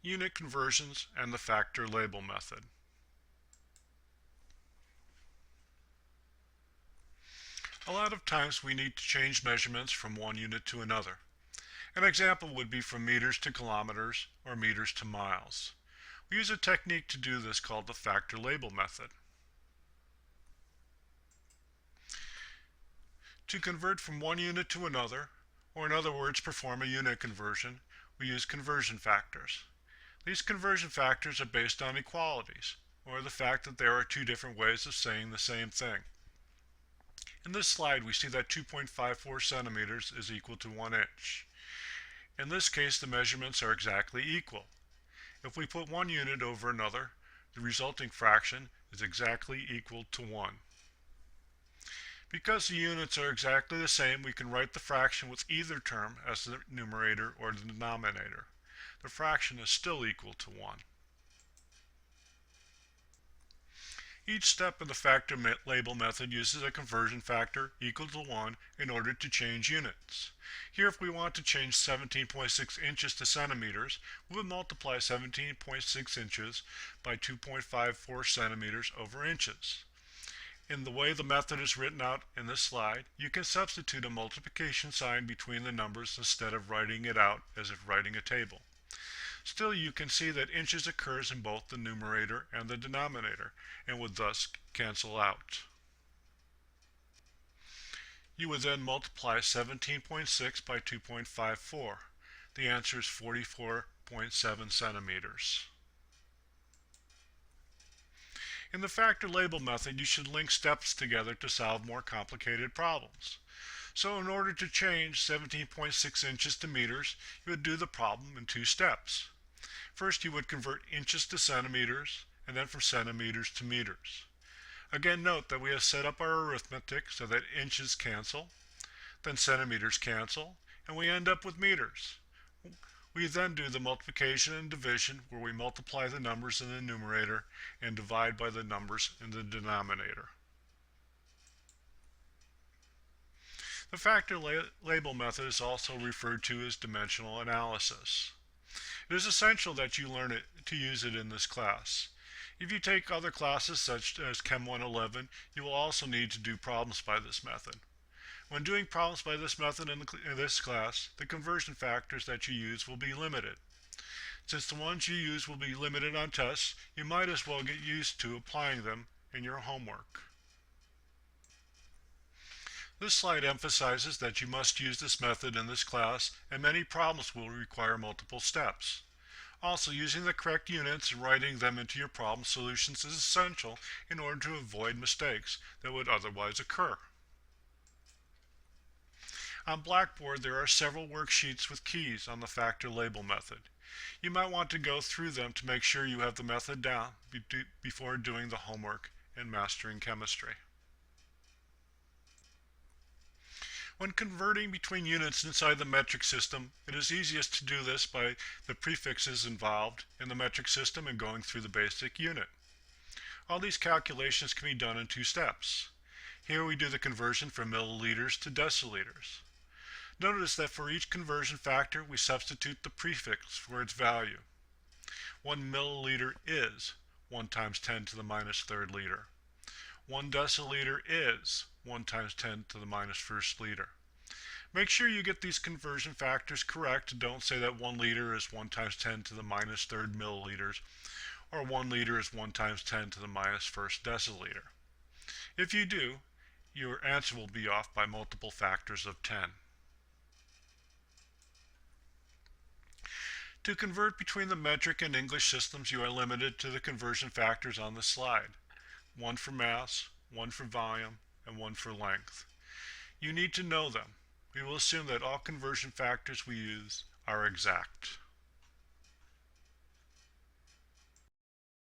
unit conversions, and the factor label method. A lot of times we need to change measurements from one unit to another. An example would be from meters to kilometers or meters to miles. We use a technique to do this called the factor label method. To convert from one unit to another, or in other words perform a unit conversion, we use conversion factors. These conversion factors are based on equalities, or the fact that there are two different ways of saying the same thing. In this slide we see that 2.54 centimeters is equal to 1 inch. In this case the measurements are exactly equal. If we put one unit over another, the resulting fraction is exactly equal to 1. Because the units are exactly the same, we can write the fraction with either term as the numerator or the denominator. The fraction is still equal to 1. Each step in the factor label method uses a conversion factor equal to 1 in order to change units. Here, if we want to change 17.6 inches to centimeters, we would multiply 17.6 inches by 2.54 centimeters over inches. In the way the method is written out in this slide, you can substitute a multiplication sign between the numbers instead of writing it out as if writing a table. Still, you can see that inches occurs in both the numerator and the denominator, and would thus cancel out. You would then multiply 17.6 by 2.54. The answer is 44.7 centimeters. In the factor label method, you should link steps together to solve more complicated problems. So in order to change 17.6 inches to meters, you would do the problem in two steps. First, you would convert inches to centimeters, and then from centimeters to meters. Again, note that we have set up our arithmetic so that inches cancel, then centimeters cancel, and we end up with meters. We then do the multiplication and division, where we multiply the numbers in the numerator and divide by the numbers in the denominator. The factor label method is also referred to as dimensional analysis. It is essential that you learn to use it in this class. If you take other classes such as Chem 111, you will also need to do problems by this method. When doing problems by this method in this class, the conversion factors that you use will be limited. Since the ones you use will be limited on tests, you might as well get used to applying them in your homework. This slide emphasizes that you must use this method in this class, and many problems will require multiple steps. Also, using the correct units and writing them into your problem solutions is essential in order to avoid mistakes that would otherwise occur. On Blackboard, there are several worksheets with keys on the factor label method. You might want to go through them to make sure you have the method down before doing the homework and mastering chemistry. When converting between units inside the metric system, it is easiest to do this by the prefixes involved in the metric system and going through the basic unit. All these calculations can be done in two steps. Here we do the conversion from milliliters to deciliters. Notice that for each conversion factor, we substitute the prefix for its value. 1 milliliter is 1 times 10 to the minus third liter. 1 deciliter is 1 times 10 to the minus first liter. Make sure you get these conversion factors correct. Don't say that 1 liter is 1 times 10 to the minus third milliliters, or 1 liter is 1 times 10 to the minus first deciliter. If you do, your answer will be off by multiple factors of 10. To convert between the metric and English systems, you are limited to the conversion factors on the slide. 1 for mass, 1 for volume, and 1 for length. You need to know them. We will assume that all conversion factors we use are exact.